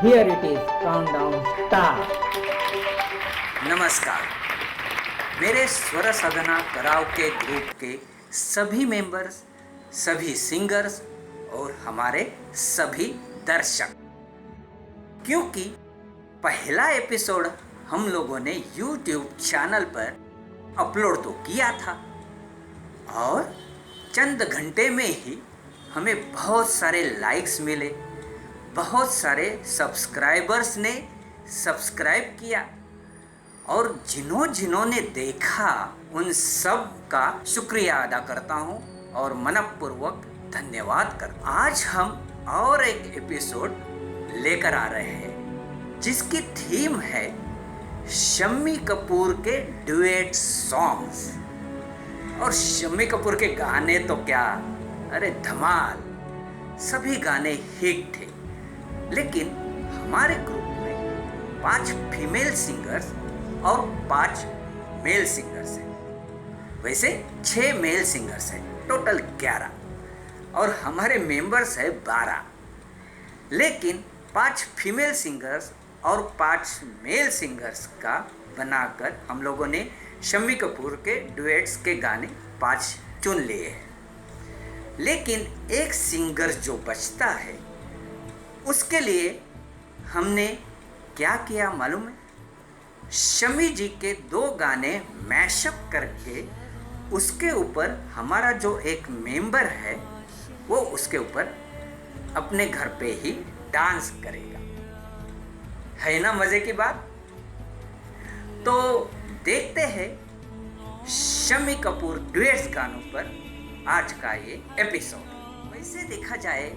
Here it is, countdown start. नमस्कार। मेरे स्वर साधना कराओके ग्रुप के सभी मेंबर्स, सभी सिंगर्स और हमारे सभी दर्शक, क्योंकि पहला एपिसोड हम लोगों ने YouTube चैनल पर अपलोड तो किया था और चंद घंटे में ही हमें बहुत सारे लाइक्स मिले, बहुत सारे सब्सक्राइबर्स ने सब्सक्राइब किया और जिन्होंने देखा उन सब का शुक्रिया अदा करता हूँ और मनपूर्वक धन्यवाद करता हूँ। आज हम और एक एपिसोड लेकर आ रहे हैं जिसकी थीम है शम्मी कपूर के डुएट सॉन्ग्स। और शम्मी कपूर के गाने तो क्या, अरे धमाल, सभी गाने हिट थे। लेकिन हमारे ग्रुप में 5 फीमेल सिंगर्स और 5 मेल सिंगर्स हैं। वैसे 6 मेल सिंगर्स हैं, टोटल 11, और हमारे मेंबर्स है 12। लेकिन 5 फीमेल सिंगर्स और 5 मेल सिंगर्स का बनाकर हम लोगों ने शम्मी कपूर के डुएट्स के गाने 5 चुन लिए हैं। लेकिन एक सिंगर जो बचता है उसके लिए हमने क्या किया मालूम है? शम्मी जी के 2 गाने मैशअप करके उसके ऊपर हमारा जो एक मेंबर है वो उसके ऊपर अपने घर पे ही डांस करेगा। है ना मज़े की बात? तो देखते हैं शम्मी कपूर डुएट्स गानों पर आज का ये एपिसोड। वैसे देखा जाए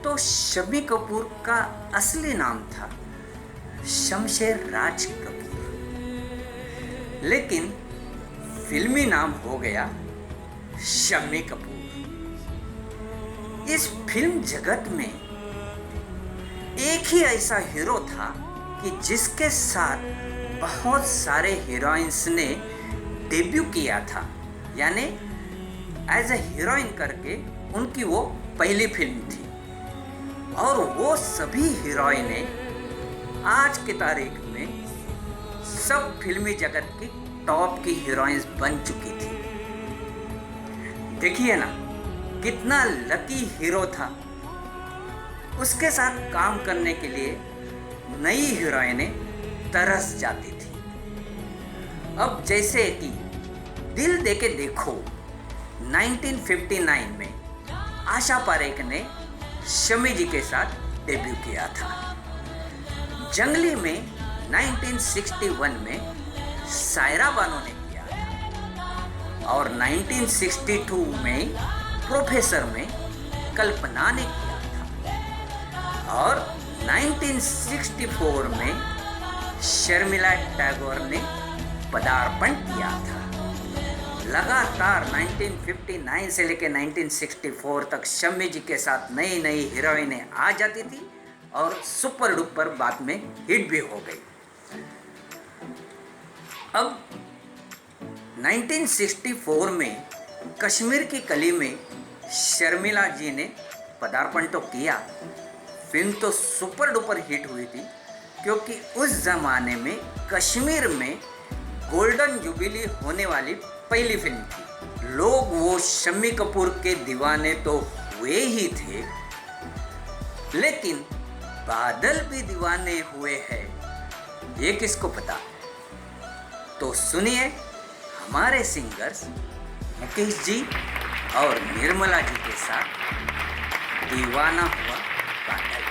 तो शम्मी कपूर का असली नाम था शमशेर राज कपूर, लेकिन फिल्मी नाम हो गया शम्मी कपूर। इस फिल्म जगत में एक ही ऐसा हीरो था कि जिसके साथ बहुत सारे हीरोइंस ने डेब्यू किया था, यानी एज ए हीरोइन करके उनकी वो पहली फिल्म थी। और वो सभी हीरोइनें आज की तारीख में सब फिल्मी जगत की टॉप की हीरोइंस बन चुकी थी। देखिए ना, कितना लकी हीरो था। उसके साथ काम करने के लिए नई हीरोइनें तरस जाती थी। अब जैसे कि दिल दे के देखो 1959 में आशा पारेख ने शम्मी जी के साथ डेब्यू किया था। जंगली में 1961 में सायरा बानो ने किया था और 1962 में प्रोफेसर में कल्पना ने किया था और 1964 में शर्मिला टैगोर ने पदार्पण किया था। लगातार 1959 से लेकर 1964 तक शम्मी जी के साथ नई नई हीरोइनें आ जाती थी और सुपर डुपर बाद में हिट भी हो गई। अब 1964 में कश्मीर की कली में शर्मिला जी ने पदार्पण तो किया। फिल्म तो सुपर डुपर हिट हुई थी, क्योंकि उस ज़माने में कश्मीर में गोल्डन जुबिली होने वाली पहली फिल्म थी। लोग वो शम्मी कपूर के दीवाने तो हुए ही थे, लेकिन बादल भी दीवाने हुए हैं, ये किसको पता? तो सुनिए हमारे सिंगर्स मुकेश जी और निर्मला जी के साथ दीवाना हुआ बादल।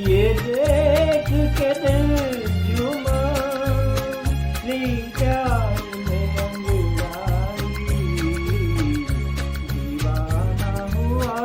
ये देख के दिल झूमा, प्यार में अंगड़ाई, दीवाना हुआ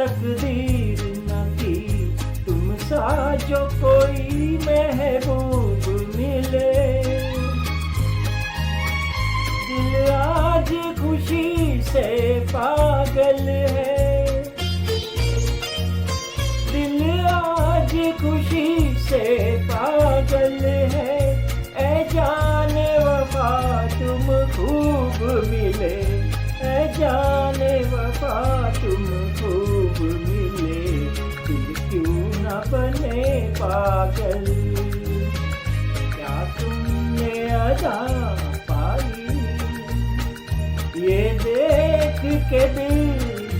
तकदीर न थी तुम सा जो कोई महबूब मिले। दिल आज खुशी से पागल है, दिल आज खुशी से पागल है। ऐ जाने वफा तुम खूब मिले, ऐ जाने वफा तुम खूब मिले। दिल क्यों न बने पागल, क्या तुमने अदा पाई, ये देख के दिल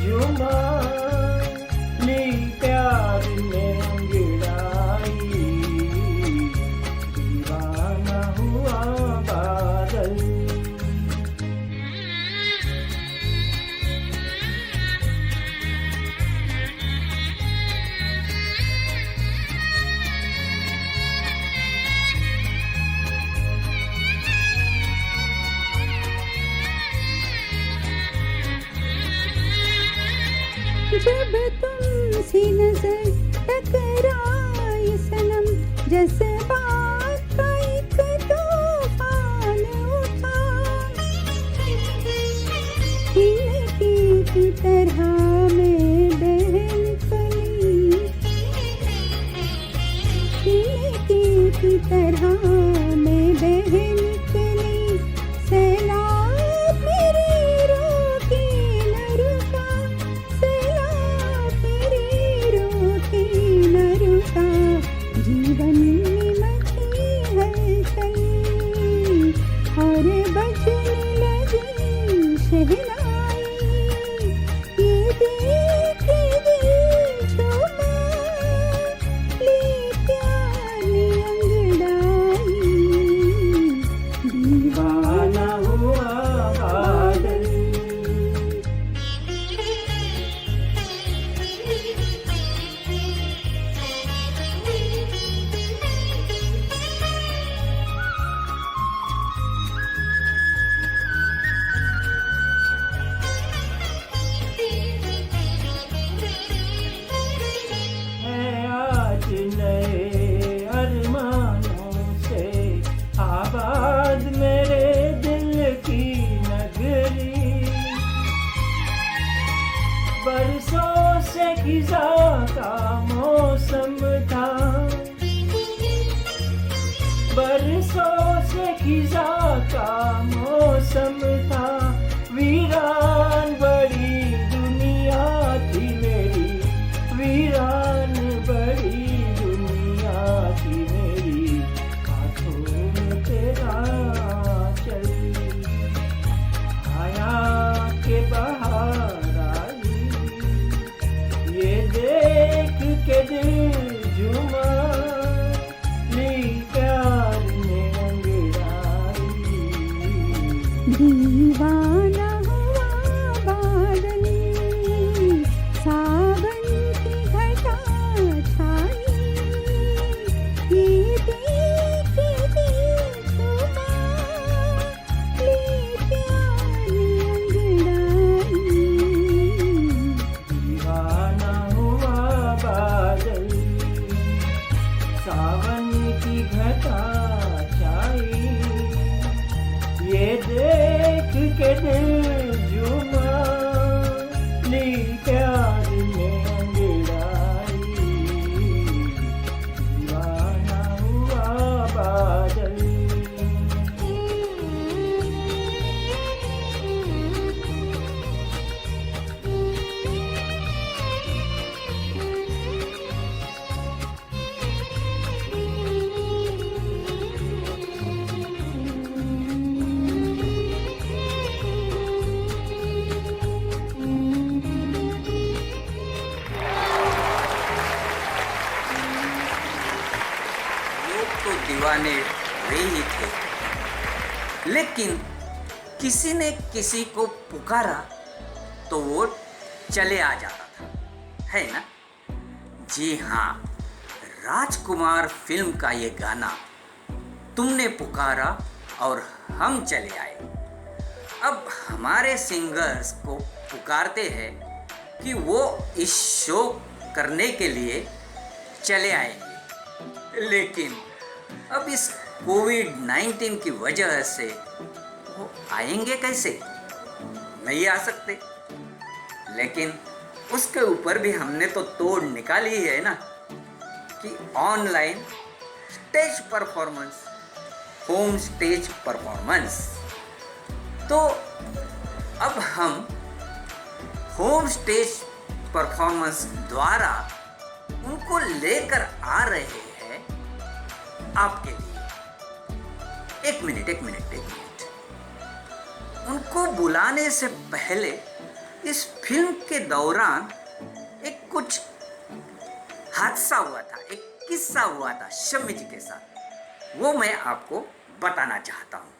झूमा। ली प्यार ने अंगड़ाई, दीवाना हुआ बादल। जब तुमसे नजर टकराई सनम, जज्बात का एक तूफान उठा। हिलकी की तरह मैं बह निकली, हिलकी की तरह मैं बह निकली। सैलाब मेरी रोकी न रुका, जीवन में मची हलचल और बजने लगी शहनाई। ये देख दिल झूमा, ले प्यार ने अंगड़ाई, दीवाना हुआ बादल। नए अरमानों से आबाद मेरे दिल की नगरी। बरसों से खिजा का मौसम था, बरसों से खिजा का मौसम था। वीरान बड़ी दुनिया थी मेरी, वीरान बड़ी थी मेरी। हाथों में तेरा चल आया के बाहर आई, ये देख के दिल झूमा। ली प्यार ने अंगड़ाई, दीवाना हुआ बादल। सावन की घटा छाई, ये देख दिल झूमा। ले प्यार ने अंगड़ाई, दीवाना हुआ बादल। सावन की घटा छाई, ये देख के दिल झूमा। ली प्यार ने अंगड़ाई, दीवाना हुआ बादल। दीवाने वे ही थे, लेकिन किसी ने किसी को पुकारा तो वो चले आ जाता था, है ना? जी हाँ, राजकुमार फिल्म का ये गाना तुमने पुकारा और हम चले आए। अब हमारे सिंगर्स को पुकारते हैं कि वो इस शो करने के लिए चले आएंगे, लेकिन अब इस कोविड-19 की वजह से वो आएंगे कैसे? नहीं आ सकते। लेकिन उसके ऊपर भी हमने तो तोड़ निकाली है ना कि online stage performance, home stage performance. तो अब हम होम स्टेज परफॉर्मेंस द्वारा उनको लेकर आ रहे हैं आपके लिए। एक मिनट। उनको बुलाने से पहले इस फिल्म के दौरान एक कुछ हादसा हुआ था, एक किस्सा हुआ था शम्मी जी के साथ। वो मैं आपको बताना चाहता हूँ।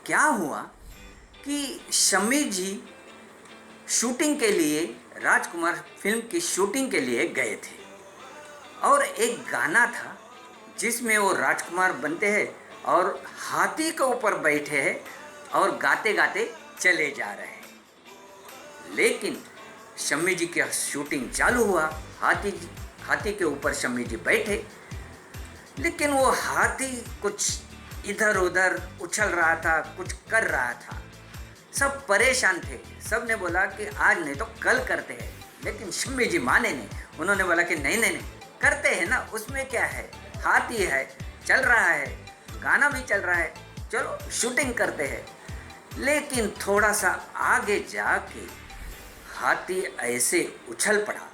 क्या हुआ कि शम्मी जी शूटिंग के लिए, राजकुमार फिल्म की शूटिंग के लिए गए थे और एक गाना था जिसमें वो राजकुमार बनते हैं और हाथी के ऊपर बैठे हैं और गाते गाते चले जा रहे हैं। लेकिन शम्मी जी की शूटिंग चालू हुआ, हाथी के ऊपर शम्मी जी बैठे, लेकिन वो हाथी कुछ इधर उधर उछल रहा था, कुछ कर रहा था। सब परेशान थे। सब ने बोला कि आज नहीं तो कल करते हैं, लेकिन शम्मी जी माने नहीं। उन्होंने बोला कि नहीं करते हैं ना, उसमें क्या है, हाथी है, चल रहा है, गाना भी चल रहा है, चलो शूटिंग करते हैं। लेकिन थोड़ा सा आगे जाके हाथी ऐसे उछल पड़ा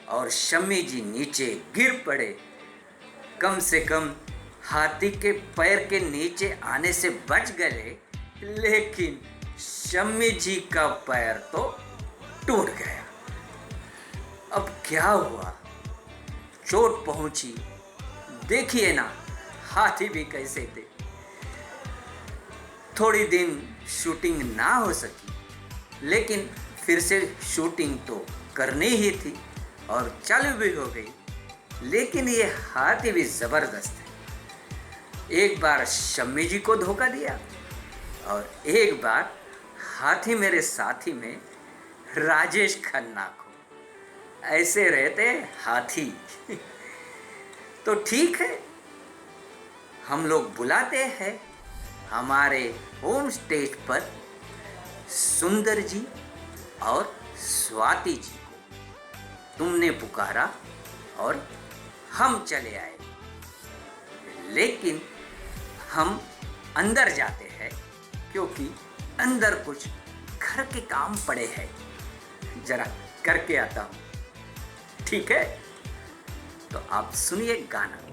और शम्मी जी नीचे गिर पड़े। कम से कम हाथी के पैर के नीचे आने से बच गए, लेकिन शम्मी जी का पैर तो टूट गया। अब क्या हुआ, चोट पहुंची। देखिए ना हाथी भी कैसे थे। थोड़ी दिन शूटिंग ना हो सकी, लेकिन फिर से शूटिंग तो करनी ही थी और चालू भी हो गई। लेकिन ये हाथी भी ज़बरदस्त है। एक बार शम्मी जी को धोखा दिया और एक बार हाथी मेरे साथी में राजेश खन्ना को। ऐसे रहते हाथी। तो ठीक है, हम लोग बुलाते हैं हमारे होम स्टेज पर सुंदर जी और स्वाति जी को। तुमने पुकारा और हम चले आए। लेकिन हम अंदर जाते हैं क्योंकि अंदर कुछ घर के काम पड़े हैं, जरा करके आता हूँ। ठीक है, तो आप सुनिए गाना।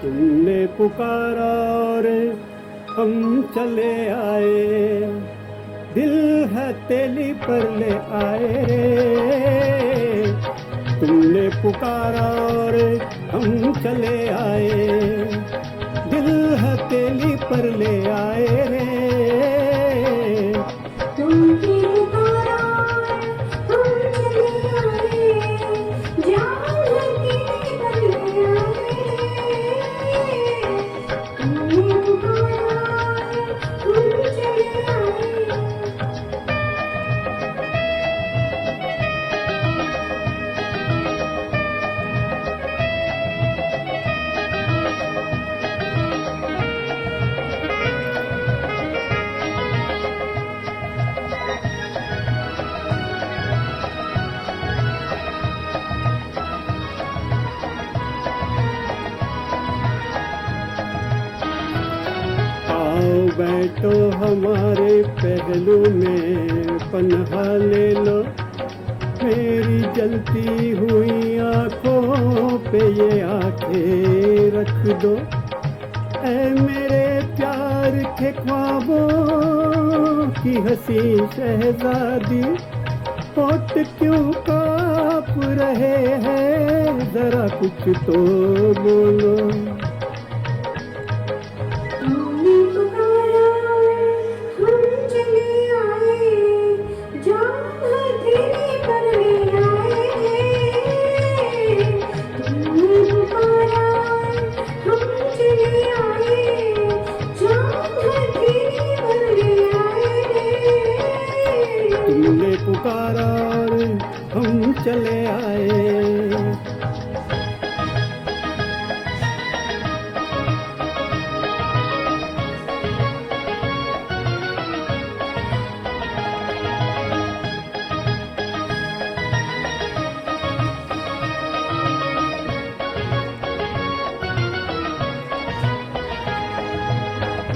तुमने पुकारा और हम चले आए, दिल हथेली पर ले आए रे। तुमने पुकारा और हम चले आए, दिल हथेली पर ले आए रे। तुमने पुकारा हम चले आए, जान हथेली पर ले आए। तुमने पुकारा हम चले आए। बैठो हमारे पहलू में पन्हा ले लो, मेरी जलती हुई आंखों पे ये आंखें रख दो। ऐ मेरे प्यार के ख्वाबों की हंसी शहजादी, होठ क्यों कांप रहे हैं, जरा कुछ तो बोलो। तुमने पुकारा हम चले आए, जान हथेली पर ले आए। तुमने पुकारा हम चले आए, जान हथेली पर ले आए। तुमने पुकारा और हम चले आए।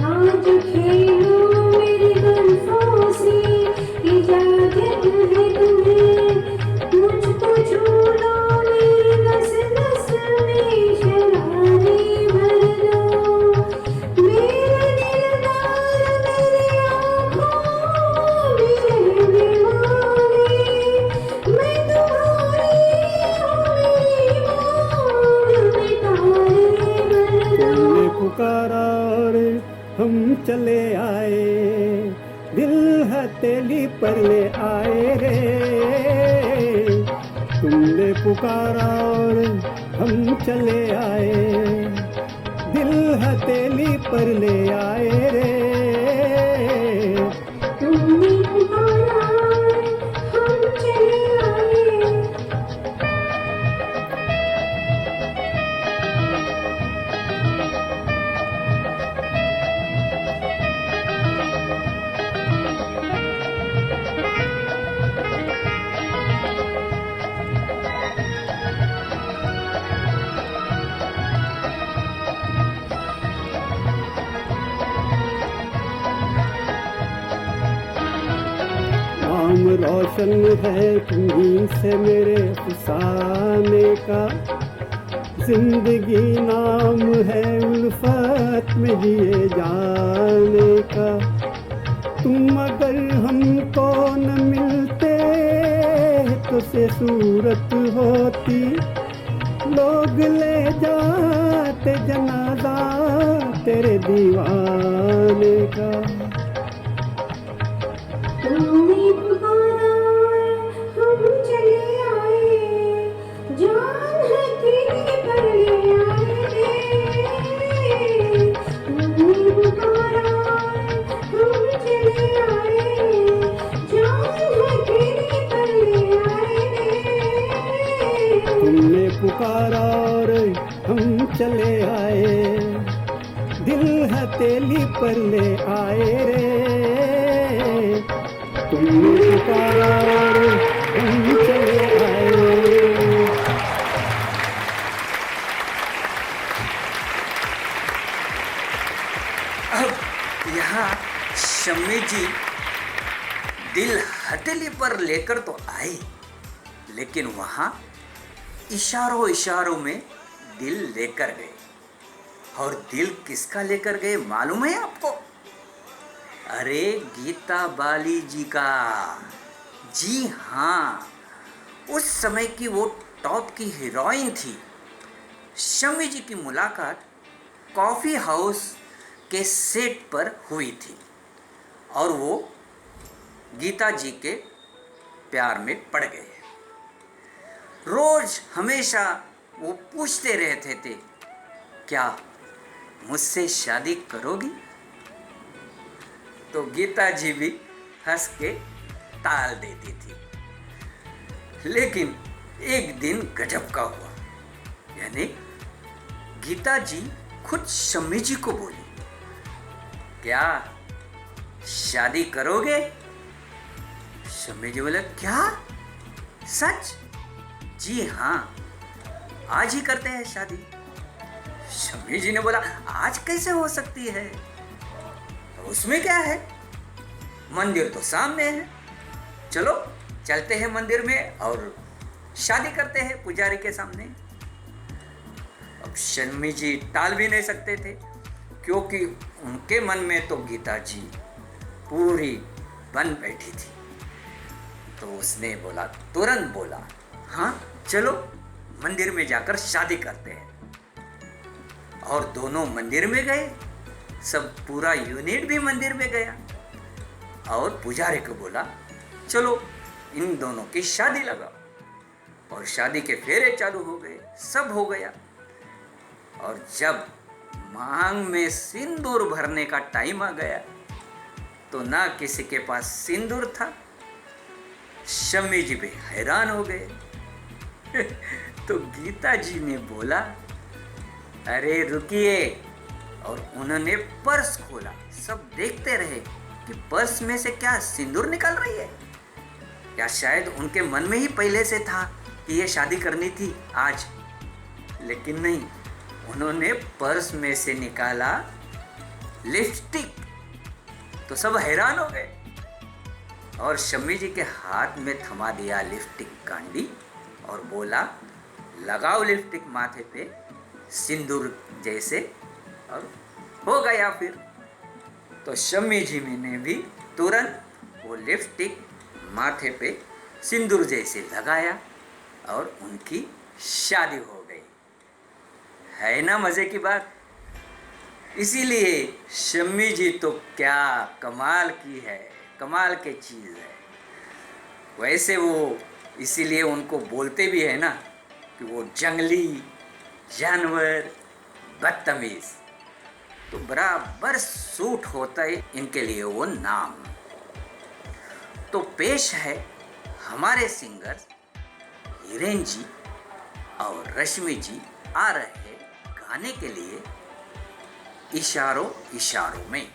आज खेलो मेरी जुल्फों से, इजाजत है तुम्हें। मुझको छू लो मेरी नस नस में, शरारे भर दो। मेरे दिलदार मेरी आँखों में रहने वाले, मैं तुम्हारी हूँ मेरी मौज में, तारे भर दो। तुमने पुकारा और हम चले आए, दिल हथेली पर ले आए रे। तुमने पुकारा और हम चले आए, दिल हथेली पर ले आए रे। तुमने पुकारा हम चले आए। नाम रोशन है तुम्हीं से मेरे फसाने का, जिंदगी नाम है उल्फत में जिए जाने का। तुम अगर हमको न मिलते तो से सूरत होती, लोग ले जाते जनाजा तेरे दीवाने का। तुमने पुकारा हम चले आए, जान हथेली पर ले आए। तुमने पुकारा हम चले आए, जान हथेली पर ले आए। तुमने पुकारा और हम चले आए, दिल हथेली पर ले आए रे। तुमने पुकारा और हम चले आए। अब यहाँ शम्मी जी दिल हथेली पर लेकर तो आए, लेकिन वहाँ इशारों इशारों में दिल लेकर गए। और दिल किसका लेकर गए मालूम है आपको? अरे गीता बाली जी का। जी हाँ, उस समय की वो टॉप की हीरोइन थी। शम्मी जी की मुलाकात कॉफ़ी हाउस के सेट पर हुई थी और वो गीता जी के प्यार में पड़ गए। रोज हमेशा वो पूछते रहते थे, क्या मुझसे शादी करोगी? तो गीता जी भी हंस के टाल देती थी। लेकिन एक दिन गजब का हुआ, यानी गीता जी खुद शम्मी जी को बोली, क्या शादी करोगे? शम्मी जी बोले, क्या सच? जी हाँ, आज ही करते हैं शादी। शम्मी जी ने बोला, आज कैसे हो सकती है? उसमें क्या है, मंदिर तो सामने है, चलो चलते हैं मंदिर में और शादी करते हैं पुजारी के सामने। अब शम्मी जी टाल भी नहीं सकते थे, क्योंकि उनके मन में तो गीता जी पूरी बन बैठी थी। तो उसने बोला, तुरंत बोला, हाँ चलो मंदिर में जाकर शादी करते हैं। और दोनों मंदिर में गए, सब पूरा यूनिट भी मंदिर में गया और पुजारी को बोला, चलो इन दोनों की शादी लगाओ। और शादी के फेरे चालू हो गए, सब हो गया। और जब मांग में सिंदूर भरने का टाइम आ गया तो ना किसी के पास सिंदूर था। शम्मी जी भी हैरान हो गए। तो गीता जी ने बोला, अरे रुकिए। और उन्होंने पर्स खोला। सब देखते रहे कि पर्स में से क्या सिंदूर निकल रही है, या शायद उनके मन में ही पहले से था कि ये शादी करनी थी आज। लेकिन नहीं, उन्होंने पर्स में से निकाला लिपस्टिक। तो सब हैरान हो गए और शम्मी जी के हाथ में थमा दिया लिपस्टिक कांडी और बोला, लगाओ लिपस्टिक माथे पे सिंदूर जैसे। और हो गया फिर। तो शम्मी जी ने भी तुरंत वो लिपस्टिक माथे पे सिंदूर जैसे लगाया और उनकी शादी हो गई। है ना मज़े की बात। इसीलिए शम्मी जी तो क्या कमाल की है, कमाल की चीज़ है। वैसे वो इसीलिए उनको बोलते भी है ना कि वो जंगली जानवर, बदतमीज। तो बराबर सूट होता है इनके लिए वो नाम। तो पेश है हमारे सिंगर हिरेन जी और रश्मि जी आ रहे हैं गाने के लिए इशारों इशारों में।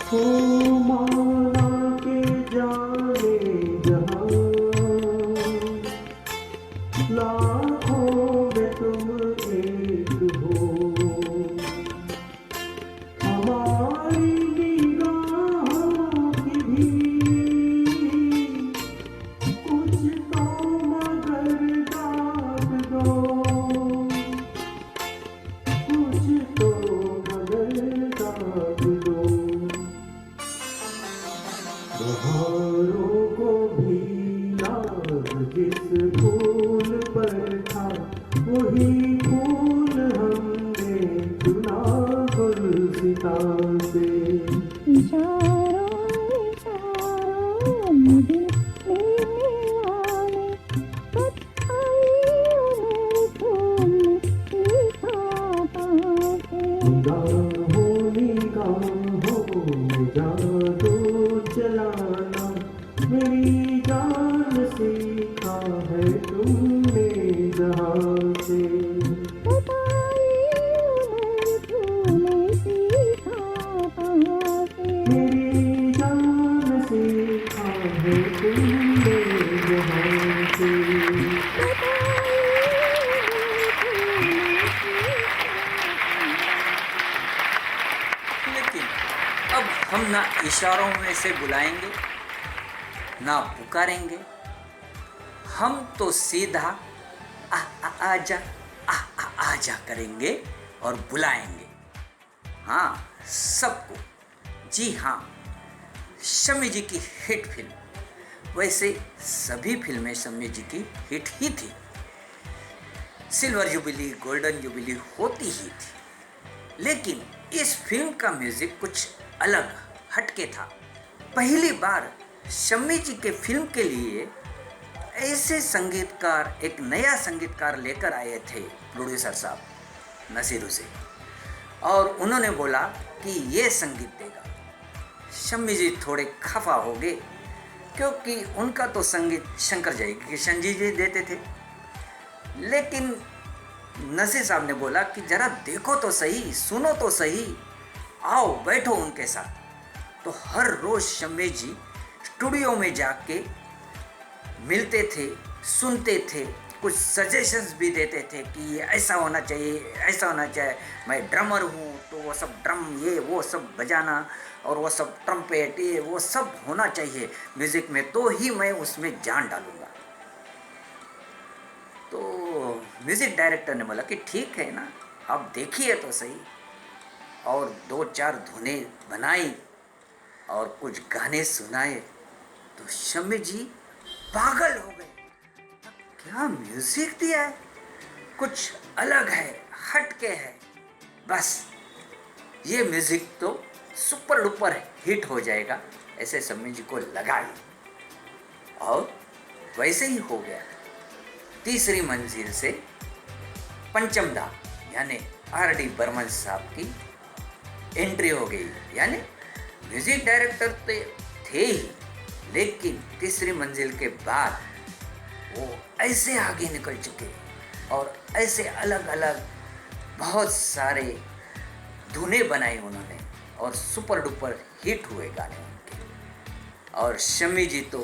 ओ माना के जाने जहां, लाखों में तुम एक हो। हमारी निगाहों की भी कुछ तो मगर दाद दो, कुछ तो मगर दाद दो। बहारों को भी नाज जिस फूल पर था, वही फूल हमने चुना गुलसिता से। इशारों इशारों में दिल लेने वाले, कत्थई उम्र तुमने सीखा पाके। निगाहों निगाहों में जादू चलाना, मेरी जान सीखा है तुमने जहाँ से। कत्थई उम्र तुमने सीखा पाके। मेरी जान सीखा है तुमने जहाँ से। लेकिन अब हम ना इशारों में से बुलाएंगे ना पुकारेंगे, हम तो सीधा आजा आजा करेंगे और बुलाएंगे। हाँ, सबको। जी हाँ, शम्मी जी की हिट फिल्म, वैसे सभी फिल्में शम्मी जी की हिट ही थी। सिल्वर जुबली, गोल्डन जुबली होती ही थी, लेकिन इस फिल्म का म्यूजिक कुछ अलग हटके था। पहली बार शम्मी जी के फिल्म के लिए ऐसे संगीतकार, एक नया संगीतकार लेकर आए थे प्रोड्यूसर साहब नसीर हुसैन, और उन्होंने बोला कि ये संगीत देगा। शम्मी जी थोड़े खफा हो गए, क्योंकि उनका तो संगीत शंकर जयकिशन जी देते थे। लेकिन नसीर साहब ने बोला कि जरा देखो तो सही, सुनो तो सही, आओ बैठो उनके साथ। तो हर रोज़ शम्मी जी स्टूडियो में जाके मिलते थे, सुनते थे, कुछ सजेशंस भी देते थे कि ये ऐसा होना चाहिए, ऐसा होना चाहिए। मैं ड्रमर हूँ तो वो सब ड्रम, ये वो सब बजाना, और वो सब ट्रम्पेट, ये वो सब होना चाहिए म्यूज़िक में, तो ही मैं उसमें जान डालूँगा। तो म्यूज़िक डायरेक्टर ने बोला कि ठीक है ना, आप देखिए तो सही, और 2-4 धुनें बनाई और कुछ गाने सुनाए। तो शम्मी जी पागल हो गए, क्या म्यूजिक दिया है, कुछ अलग है, हटके है, बस ये म्यूजिक तो सुपर डुपर हिट हो जाएगा, ऐसे शम्मी जी को लगा ही, और वैसे ही हो गया। तीसरी मंजिल से पंचम धाम यानी R.D. बर्मन साहब की एंट्री हो गई। यानी म्यूजिक डायरेक्टर तो थे ही, लेकिन तीसरी मंजिल के बाद वो ऐसे आगे निकल चुके और ऐसे अलग अलग बहुत सारे धुनें बनाई उन्होंने और सुपर डुपर हिट हुए गाने उनके। और शम्मी जी तो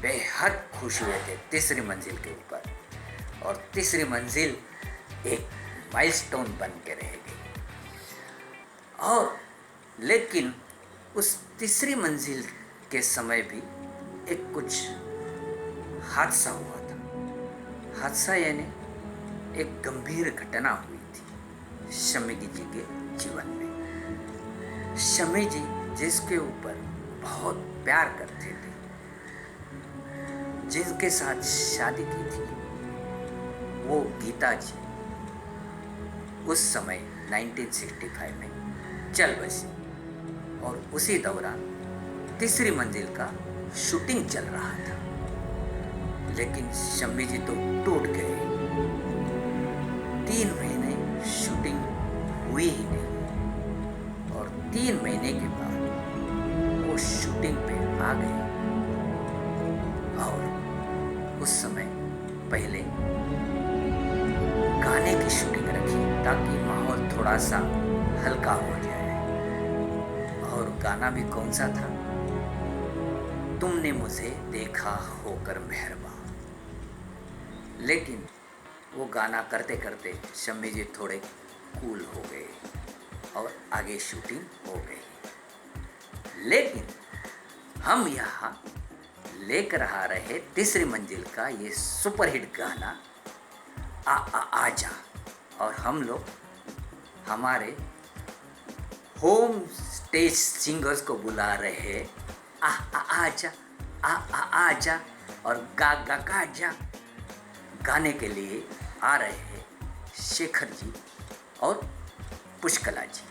बेहद खुश हुए थे तीसरी मंजिल के ऊपर, और तीसरी मंजिल एक माइलस्टोन बन के रह गई। और लेकिन उस तीसरी मंजिल के समय भी एक कुछ हादसा हुआ था। हादसा यानी एक गंभीर घटना हुई थी शम्मी जी के जीवन में। शम्मी जी जिसके ऊपर बहुत प्यार करते थे, जिनके साथ शादी की थी, वो गीता जी उस समय 1965 में चल बसी, और उसी दौरान तीसरी मंजिल का शूटिंग चल रहा था। लेकिन शम्मी जी तो टूट गए, 3 महीने शूटिंग हुई ही नहीं, और 3 महीने के बाद वो शूटिंग पे आ गए। और उस समय पहले गाने की शूटिंग रखी ताकि माहौल थोड़ा सा हल्का हो जाए, और गाना भी कौन सा था? तुमने मुझे देखा होकर मेहरबान। लेकिन वो गाना करते करते शम्मी जी थोड़े कूल हो गए और आगे शूटिंग हो गई। लेकिन हम यहाँ लेकर आ रहे तीसरी मंजिल का ये सुपरहिट गाना आजा, और हम लोग हमारे होम स्टेज सिंगर्स को बुला रहे हैं आजा आजा, और गा जा गाने के लिए आ रहे हैं शेखर जी और पुष्कला जी।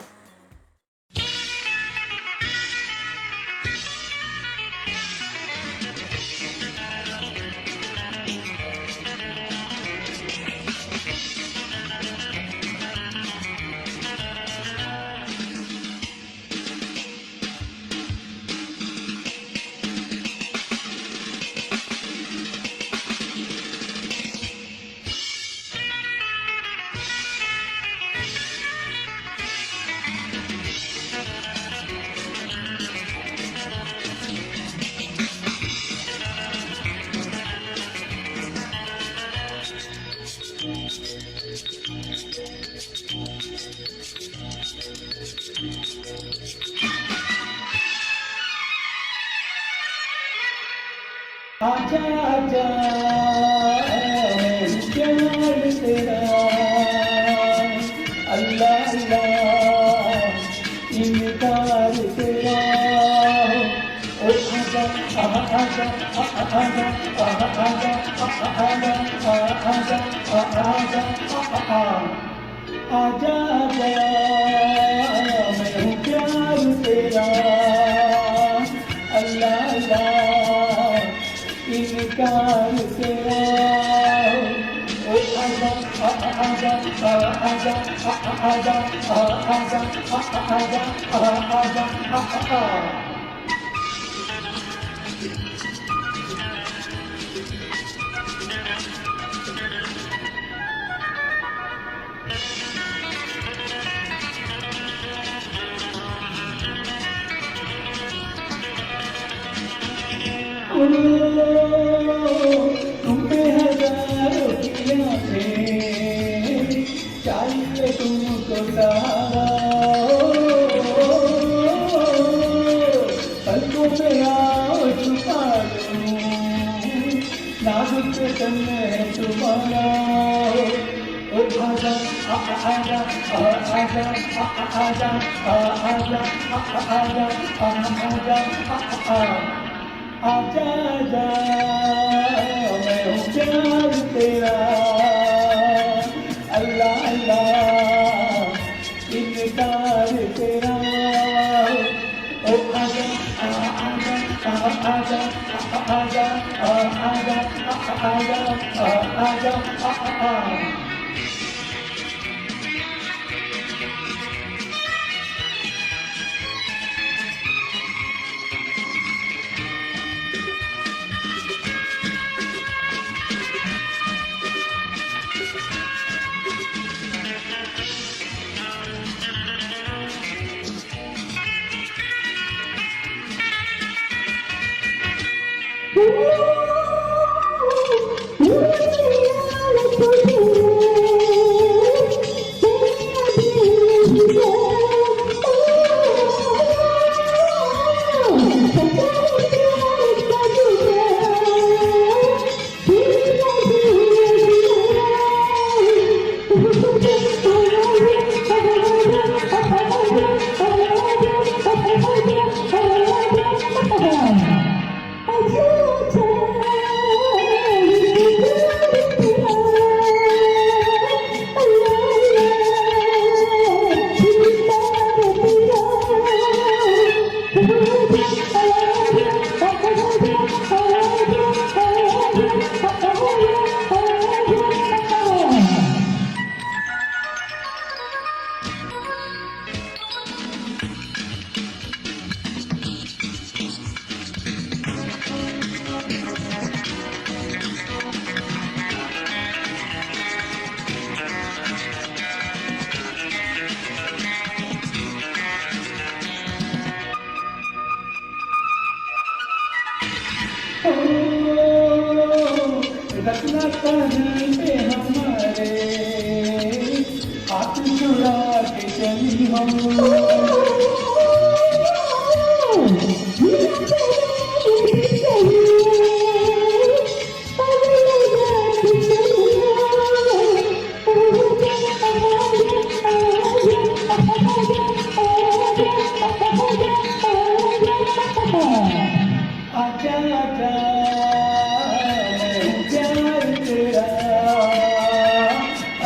आजा आजा प्यार तेरा, अल्लाह अल्लाह इनकार तेरा, ओ आजा आजा आजा आजा आजा आजा मैं हूँ प्यार तेरा, अल्लाह अल्लाह इनकार तेरा, ओ आजा आजा आजा आजा आजा आजा। तुम पे हजारों किया थे, चाहिए तुमको सहारा, पलकों पे आओ छुपा लो, नाजुक तन है तुम्हारा, ओ आजा आजा आजा आजा आजा आजा आजा आजा मैं हूँ प्यार तेरा, अल्लाह अल्लाह इनकार तेरा, ओ आजा आजा आजा आजा आजा आजा। तुमने कहीं पे हमारे हाथ छुड़ा के चली हो। आजा आजा मैं हूँ प्यार तेरा,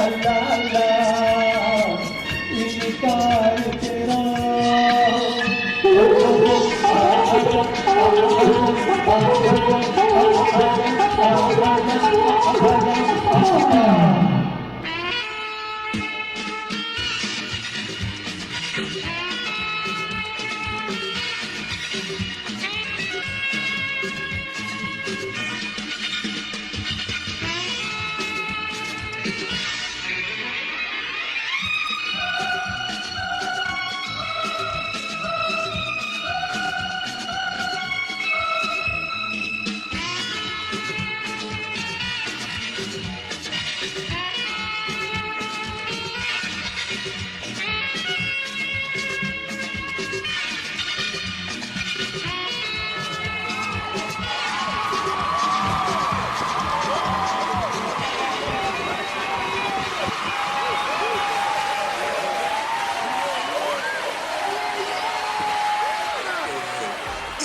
अल्लाह अल्लाह इनकार तेरा।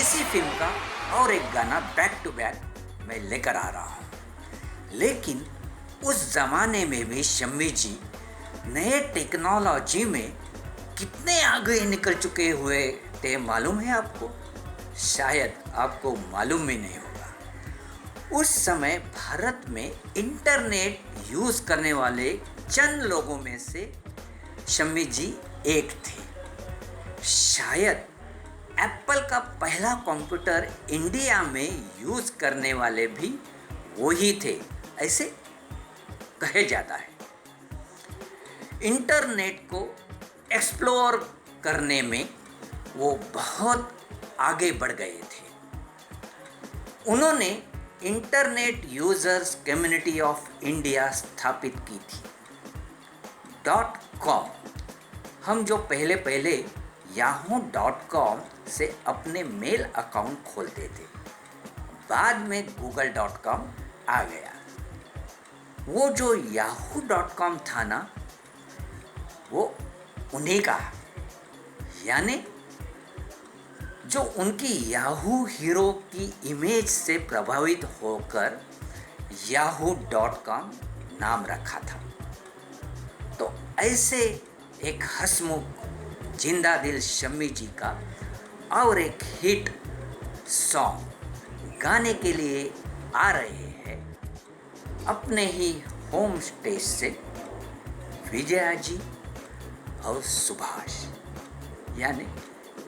इसी फिल्म का और एक गाना बैक टू बैक मैं लेकर आ रहा हूँ। लेकिन उस जमाने में भी शम्मी जी नए टेक्नोलॉजी में कितने आगे निकल चुके हुए थे मालूम है आपको? शायद आपको मालूम भी नहीं होगा। उस समय भारत में इंटरनेट यूज़ करने वाले चंद लोगों में से शम्मी जी एक थे। शायद एप्पल का पहला कंप्यूटर इंडिया में यूज़ करने वाले भी वही थे, ऐसे कहे जाता है। इंटरनेट को एक्सप्लोर करने में वो बहुत आगे बढ़ गए थे। उन्होंने internet users community of India स्थापित की थी। .com, हम जो पहले yahoo.com से अपने मेल अकाउंट खोलते थे, बाद में google.com आ गया। वो जो yahoo.com था ना, वो उन्हीं का, यानी जो उनकी याहू हीरो की इमेज से प्रभावित होकर yahoo.com नाम रखा था। तो ऐसे एक हंसमुख जिंदा दिल शम्मी जी का और एक हिट सॉन्ग गाने के लिए आ रहे हैं अपने ही होम स्टेज से विजया जी और सुभाष, यानी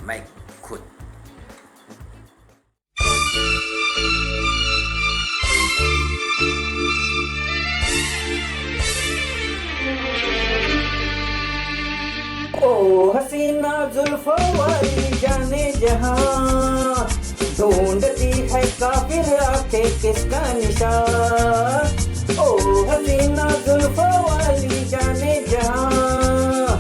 मैं खुद। ओ हसीना जुल्फों वाली जाने जहां, ढूंढती है काफिर आके किसका निशान। ओ हसीना जुल्फों वाली जाने जहां,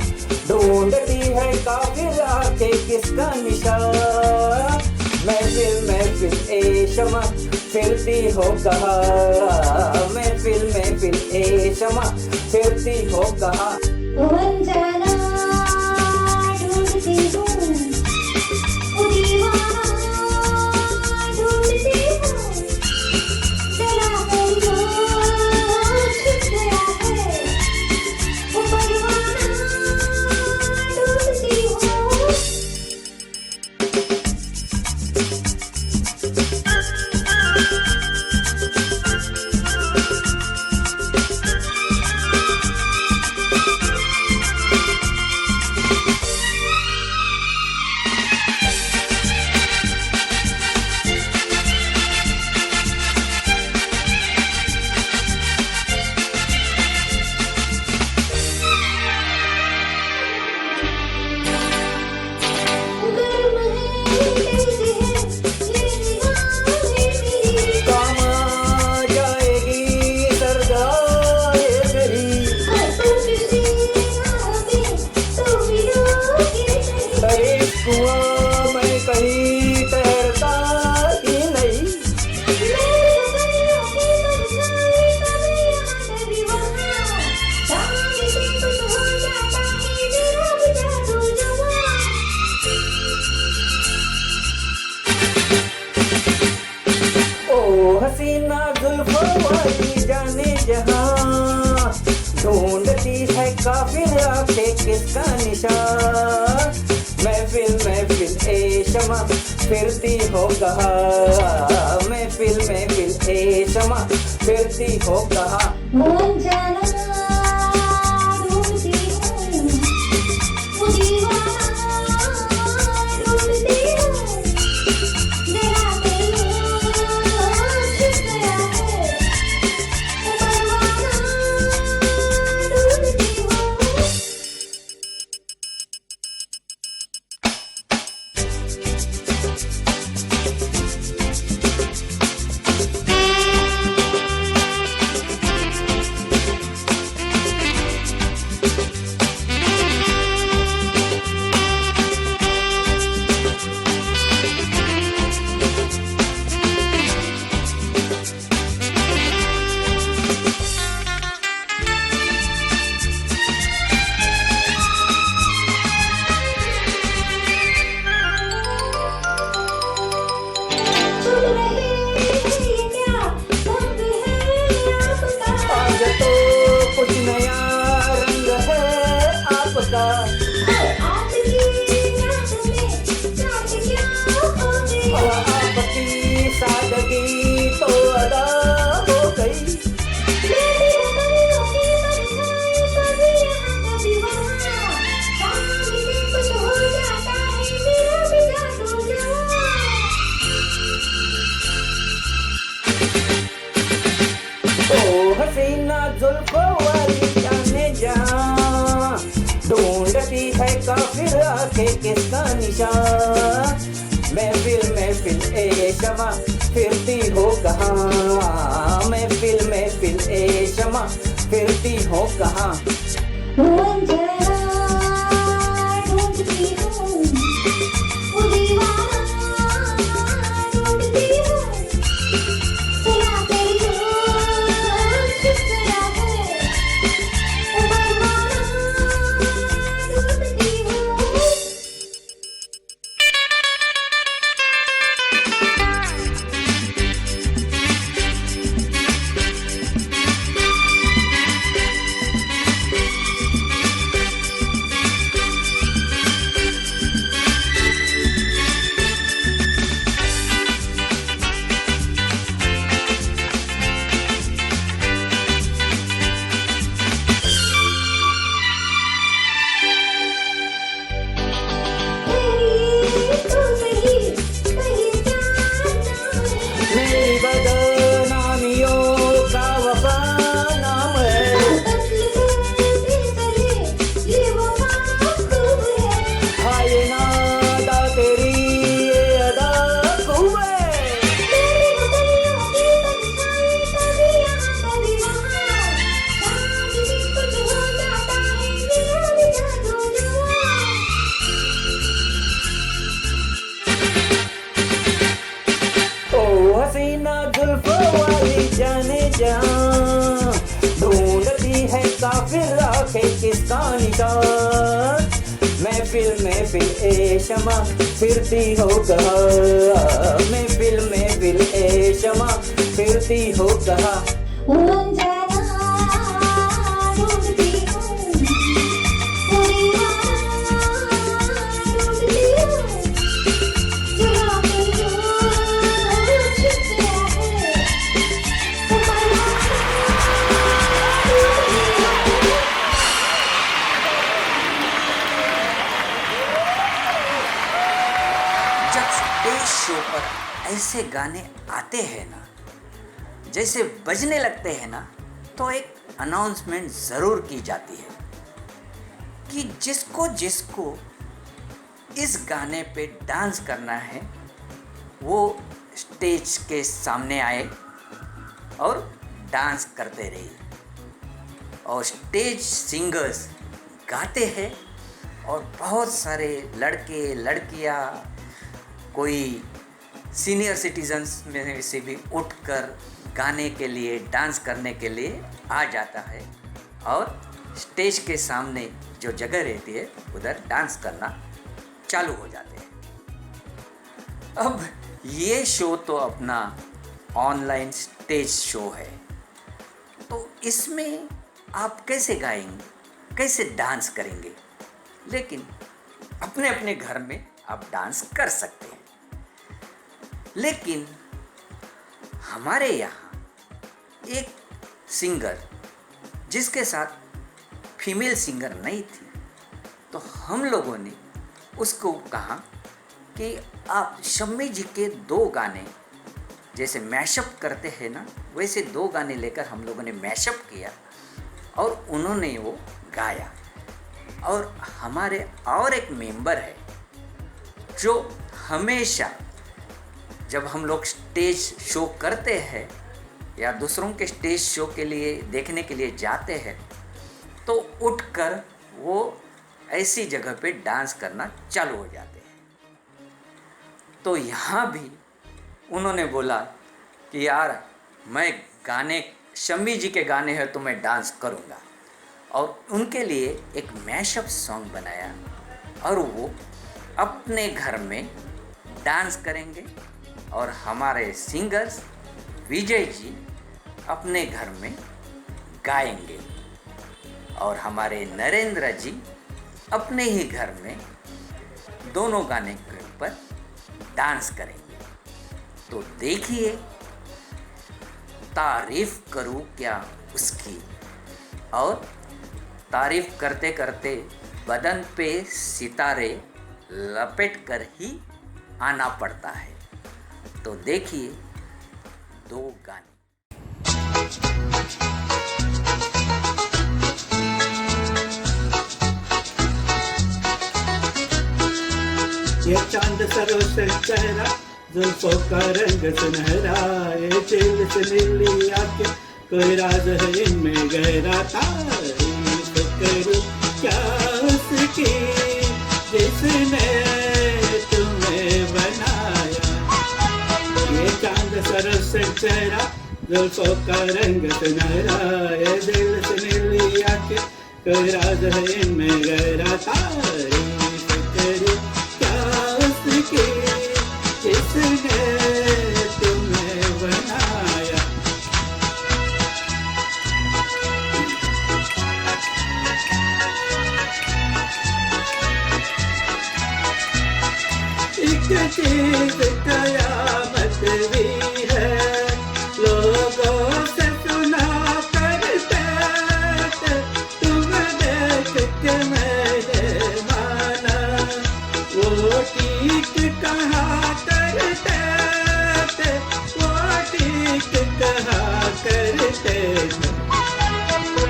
ढूंढती है काफिर आके किसका निशान। महफिल महफिल ए शमा फिरती हो कहाँ, महफिल महफिल ए शमा फिरती हो कहाँ। वंजना ढूंढती हूँ, वो दीवाना ढूंढती हूँ, चला कर वो छुप गया है, वो परवाना ढूंढती हूँ। कुआं में कहीं तैरता ही नहीं। मेरी गलियों की बरसाई कभी यहाँ कभी वहाँ, चांद से कुछ हो जाता है मेरा भी जादू जवां। ओ हसीना जुल्फों वाली जाने जहां, ढूंढती है काफिर आंखें किसका निशान। महफिल ए शमा फिरती हो कहाँ, महफिल ए शमा फिरती हो कहाँ। मन जाना ढूंढती हूँ, वो दीवाना ढूंढती हूँ, जरा कहीं छिप गया है, वो परवाना ढूंढती हूँ। सुन रहे हैं ये क्या रंग है आपका, आज तो कुछ नया रंग है आपका। आपकी नाक में नाक क्या हो गई, आपकी सादगी तो अदा हो गई। मेरी गलियों की बरसाई कभी यहाँ कभी वहाँ, चांद से कुछ हो जाता है मेरा भी जादू जवां। ओ हसीना जुल्फों वाली जाने जहां, ढूंढती है काफिर आंखें किसका निशान। महफिल ए शमा फिरती हो कहाँ, महफिल ए शमा फिरती हो कहाँ। मन जरा ढूंढती हूँ, वो दीवाना ढूंढती हूँ, जरा कहीं छिप गया है, वो परवाना ढूंढती हूँ। तो सही कहीं जाना है, मेरी बदनामियों का वफा नाम है। बदलते चले ये वफा खूब है, हाय नादा तेरी ये अदा खूब है। मेरी गलियों की बरसाई कभी यहाँ कभी वहाँ, चांद से कुछ हो जाता है मेरा भी जादू जवां। ओ हसीना जुल्फों वाली जाने जहां, ढूंढती है काफिर आंखें किसका निशान। महफिल ए शमा फिरती हो कहाँ, महफिल ए शमा फिरती हो कहाँ। मन जाना ढूंढती हूँ, वो दीवाना ढूंढती हूँ, जरा कहीं छिप गया है, वो परवाना ढूंढती हूँ। जब स्टेज शो पर ऐसे गाने आते हैं ना, जैसे बजने लगते हैं ना, तो एक अनाउंसमेंट ज़रूर की जाती है कि जिसको जिसको इस गाने पे डांस करना है वो स्टेज के सामने आए और डांस करते रहिए। और स्टेज सिंगर्स गाते हैं और बहुत सारे लड़के लड़कियां, कोई सीनियर सिटीजन्स में से भी उठकर गाने के लिए, डांस करने के लिए आ जाता है और स्टेज के सामने जो जगह रहती है उधर डांस करना चालू हो जाते हैं। अब ये शो तो अपना ऑनलाइन स्टेज शो है, तो इसमें आप कैसे गाएंगे, कैसे डांस करेंगे, लेकिन अपने अपने घर में आप डांस कर सकते हैं। लेकिन हमारे यहाँ एक सिंगर जिसके साथ फीमेल सिंगर नहीं थी, तो हम लोगों ने उसको कहा कि आप शम्मी जी के 2 गाने जैसे मैशअप करते हैं ना, वैसे 2 गाने लेकर हम लोगों ने मैशअप किया और उन्होंने वो गाया। और हमारे और एक मेंबर है जो हमेशा जब हम लोग स्टेज शो करते हैं या दूसरों के स्टेज शो के लिए देखने के लिए जाते हैं, तो उठकर वो ऐसी जगह पे डांस करना चालू हो जाते हैं। तो यहाँ भी उन्होंने बोला कि यार मैं गाने, शम्मी जी के गाने हैं तो मैं डांस करूँगा, और उनके लिए एक मैशअप सॉन्ग बनाया और वो अपने घर में डांस करेंगे और हमारे सिंगर्स विजय जी अपने घर में गाएंगे और हमारे नरेंद्र जी अपने ही घर में दोनों गाने के ऊपर डांस करेंगे। तो देखिए, तारीफ करूं क्या उसकी, और तारीफ करते करते बदन पे सितारे लपेट कर ही आना पड़ता है। तो देखिए 2 गाने। ये चांद सरों से चेहरा, जुल्फों का रंग सुनहरा, ये चील से नीली आंखें, कोई राज है इनमें गहरा। तारीफ करूं क्या उसकी जिसने तुम्हें बनाया। ये चांद सरों से चेहरा, जुल्फों का रंग सुनहरा, ये दिल से नीली आंखें, कोई राज है इनमें गहरा। तारीफ करूं उसकी जिसने तुम्हें बनाया। एक चीज कयामत भी है, लोगों से सुना करते थे, तुम देख के मैंने माना, वो ठीक कहा करते थे, वो ठीक कहा करते थे।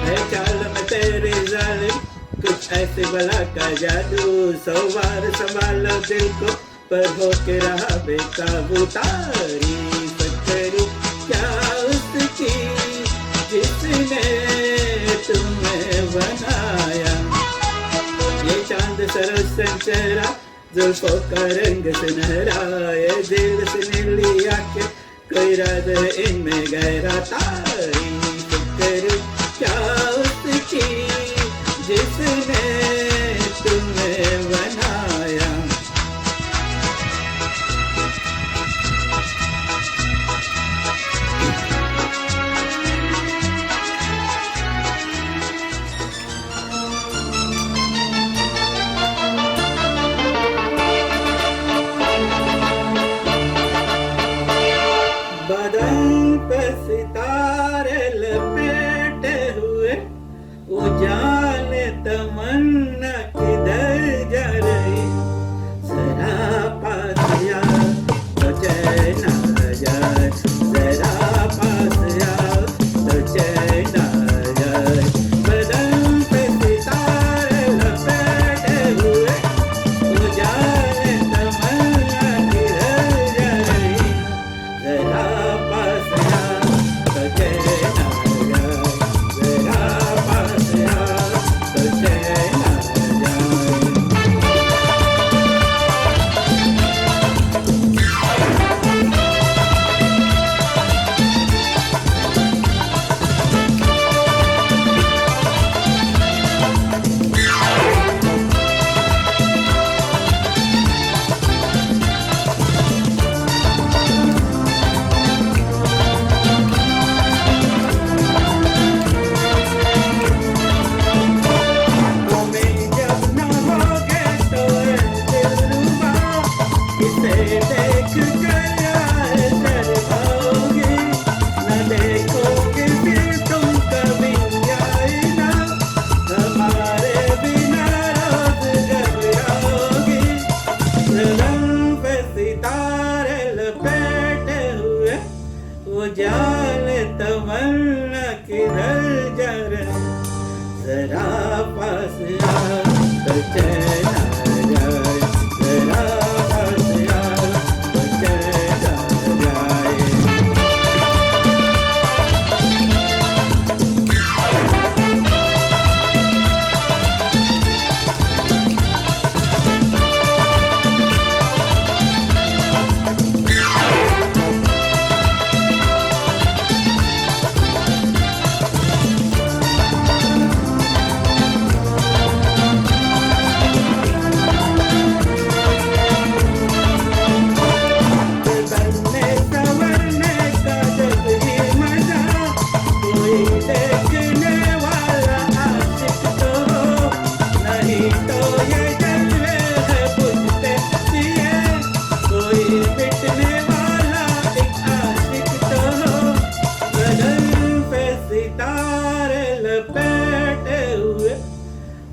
है चाल में तेरे जालिम कुछ ऐसे बला का जादू, 100 बार संभालो दिल को पर हो के रहा बेकाबू। तारीफ करूं क्या उसकी जिसने तुम्हें बनाया। ये चांद सरों से चेहरा, जुल्फों का रंग सुनहरा, ये दिल से नीली आंखें, कोई राज है इनमें गहरा। तारीफ करूं क्या उसकी जिसने तुम्हें बनाया। बदन पे सितारे लपेटे हुए, उजाले तमन्ना किधर जा रही। जरा पास आ तो चैन आ जाए, जरा पास आ तो चैन आ जाए। बदन पे सितारे लपेटे हुए, उजाले तमन्ना किधर जा रही। जरा पास आ तो चैन आ जाए, जरा पास आ तो चैन आ जाए। चैन आ जाए, जरा पास आओ तो चैन आ जाए। बनने संवरने का जब ही मजा, कोई देखने वाला आशिक तो हो, नहीं तो ये जलवे है बुझते दिए, कोई मिटने वाला एक आशिक तो हो। बदन पे सितारे लपेटे हुए,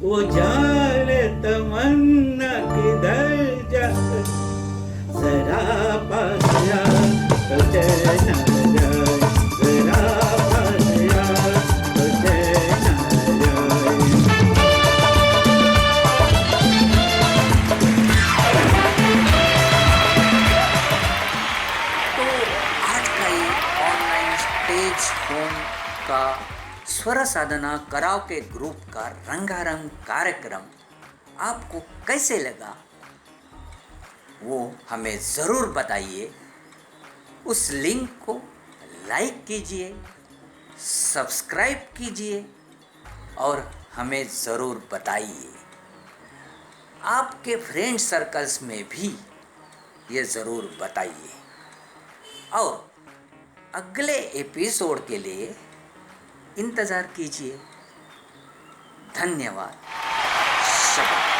वो जाने तमन्ना किधर जाए, जरा पास आ तो चैन आ जाए, जरा पास आ तो चैन आ जाए। तो आज का ये ऑनलाइन स्टेज होम का स्वर साधना कराओके ग्रुप का रंगारंग कार्यक्रम आपको कैसे लगा वो हमें ज़रूर बताइए। उस लिंक को लाइक कीजिए, सब्सक्राइब कीजिए और हमें ज़रूर बताइए। आपके फ्रेंड सर्कल्स में भी ये ज़रूर बताइए और अगले एपिसोड के लिए इंतज़ार कीजिए। धन्यवाद। शब्द